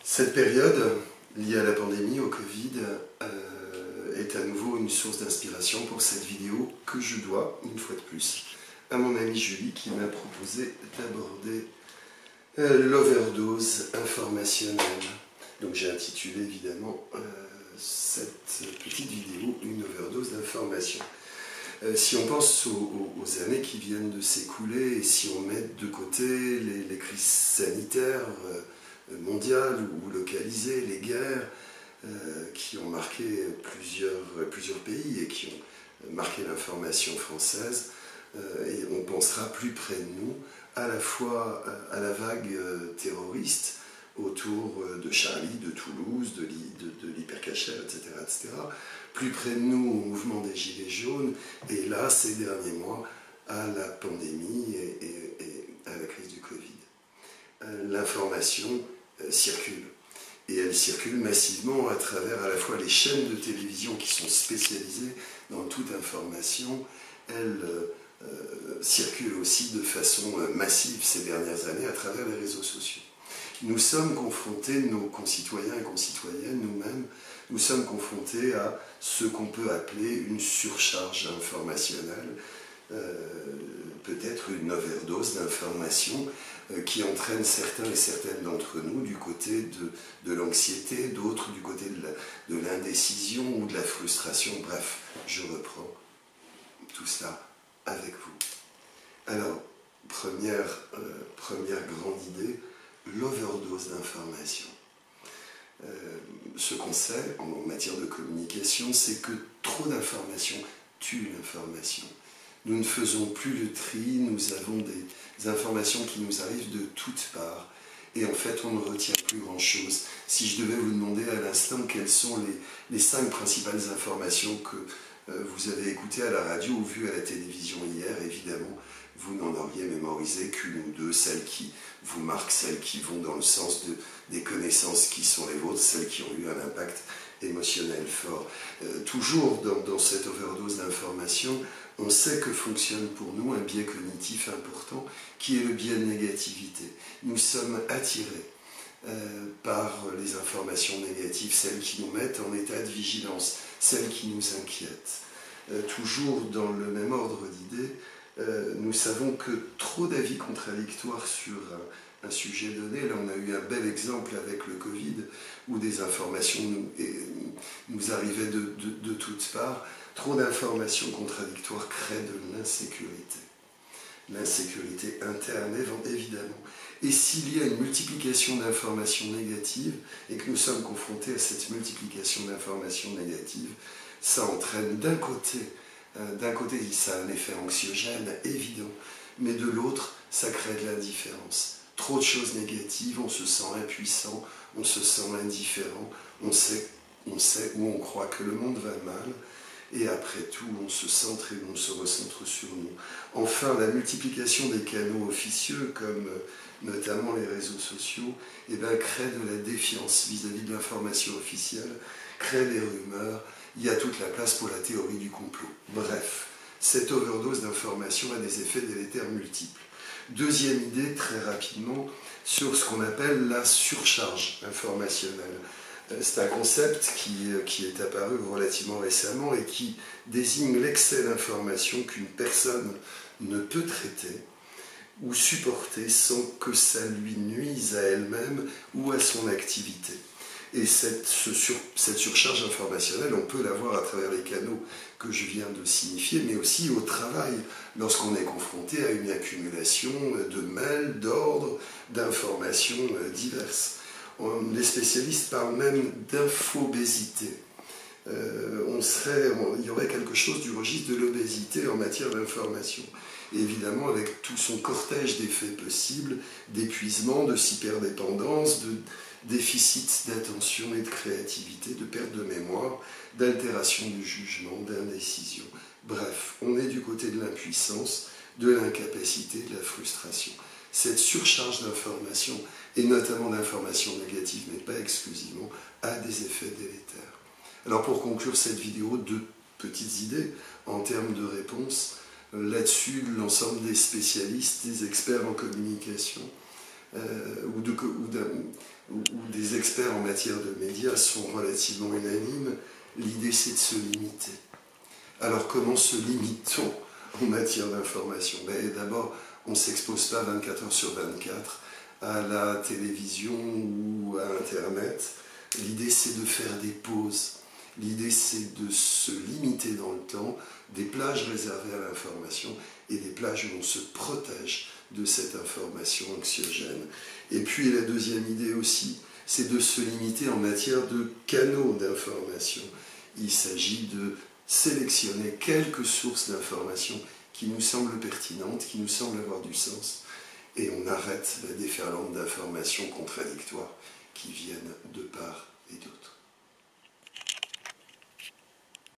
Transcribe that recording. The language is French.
Cette période liée à la pandémie, au Covid, est à nouveau une source d'inspiration pour cette vidéo que je dois, une fois de plus, à mon amie Julie qui m'a proposé d'aborder l'overdose informationnelle. Donc j'ai intitulé évidemment cette petite vidéo « Une overdose d'information ». Si on pense aux années qui viennent de s'écouler et si on met de côté les crises sanitaires mondiales ou localisées, les guerres qui ont marqué plusieurs pays et qui ont marqué l'information française, et on pensera plus près de nous à la fois à la vague terroriste autour de Charlie, de Toulouse, de l'Hypercacher, etc., plus près de nous au mouvement des Gilets jaunes, et là, ces derniers mois, à la pandémie et à la crise du Covid. L'information circule, et elle circule massivement à travers à la fois les chaînes de télévision qui sont spécialisées dans toute information. Elle circule aussi de façon massive ces dernières années à travers les réseaux sociaux. Nous sommes confrontés, nos concitoyens et concitoyennes, nous-mêmes, nous sommes confrontés à ce qu'on peut appeler une surcharge informationnelle, peut-être une overdose d'informations qui entraîne certains et certaines d'entre nous du côté de l'anxiété, d'autres du côté de l'indécision ou de la frustration. Bref, je reprends tout cela avec vous. Alors, première grande idée, l'overdose d'informations. Ce qu'on sait en matière de communication, c'est que trop d'informations tue l'information. Nous ne faisons plus le tri, nous avons des informations qui nous arrivent de toutes parts, et en fait on ne retient plus grand-chose. Si je devais vous demander à l'instant quelles sont les 5 principales informations que vous avez écoutées à la radio ou vues à la télévision hier, évidemment, vous n'en auriez mémorisé qu'une ou deux, celles qui vous marquent, celles qui vont dans le sens des connaissances qui sont les vôtres, celles qui ont eu un impact émotionnel fort. Toujours dans cette overdose d'informations, on sait que fonctionne pour nous un biais cognitif important qui est le biais de négativité. Nous sommes attirés par les informations négatives, celles qui nous mettent en état de vigilance, celles qui nous inquiètent. Toujours dans le même ordre d'idées, nous savons que trop d'avis contradictoires sur un sujet donné, là on a eu un bel exemple avec le Covid, où des informations nous arrivaient de toutes parts, trop d'informations contradictoires créent de l'insécurité. L'insécurité interne, évidemment. Et s'il y a une multiplication d'informations négatives, et que nous sommes confrontés à cette multiplication d'informations négatives, ça entraîne d'un côté, ça a un effet anxiogène évident, mais de l'autre, ça crée de l'indifférence. Trop de choses négatives, on se sent impuissant, on se sent indifférent, on sait ou on croit que le monde va mal, et après tout, on se centre et on se recentre sur nous. Enfin, la multiplication des canaux officieux, comme notamment les réseaux sociaux, crée de la défiance vis-à-vis de l'information officielle, crée des rumeurs. Il y a toute la place pour la théorie du complot. Bref, cette overdose d'informations a des effets délétères multiples. Deuxième idée, très rapidement, sur ce qu'on appelle la surcharge informationnelle. C'est un concept qui est apparu relativement récemment et qui désigne l'excès d'informations qu'une personne ne peut traiter ou supporter sans que ça lui nuise à elle-même ou à son activité. Et cette surcharge informationnelle, on peut la voir à travers les canaux que je viens de signifier, mais aussi au travail, lorsqu'on est confronté à une accumulation de mails, d'ordres, d'informations diverses. Les spécialistes parlent même d'infobésité. Il y aurait quelque chose du registre de l'obésité en matière d'information. Évidemment, avec tout son cortège d'effets possibles, d'épuisement, de cyberdépendance, de déficit d'attention et de créativité, de perte de mémoire, d'altération du jugement, d'indécision. Bref, on est du côté de l'impuissance, de l'incapacité, de la frustration. Cette surcharge d'informations, et notamment d'informations négatives, mais pas exclusivement, a des effets délétères. Alors pour conclure cette vidéo, 2 petites idées en termes de réponse. Là-dessus, l'ensemble des spécialistes, des experts en communication ou des experts en matière de médias sont relativement unanimes, l'idée c'est de se limiter. Alors comment se limite-t-on en matière d'information? D'abord, on ne s'expose pas 24 heures sur 24 à la télévision ou à Internet. L'idée c'est de faire des pauses. L'idée c'est de se limiter dans le temps, des plages réservées à l'information et des plages où on se protège de cette information anxiogène. Et puis la deuxième idée aussi, c'est de se limiter en matière de canaux d'information. Il s'agit de sélectionner quelques sources d'information qui nous semblent pertinentes, qui nous semblent avoir du sens, et on arrête la déferlante d'informations contradictoires qui viennent de part et d'autre.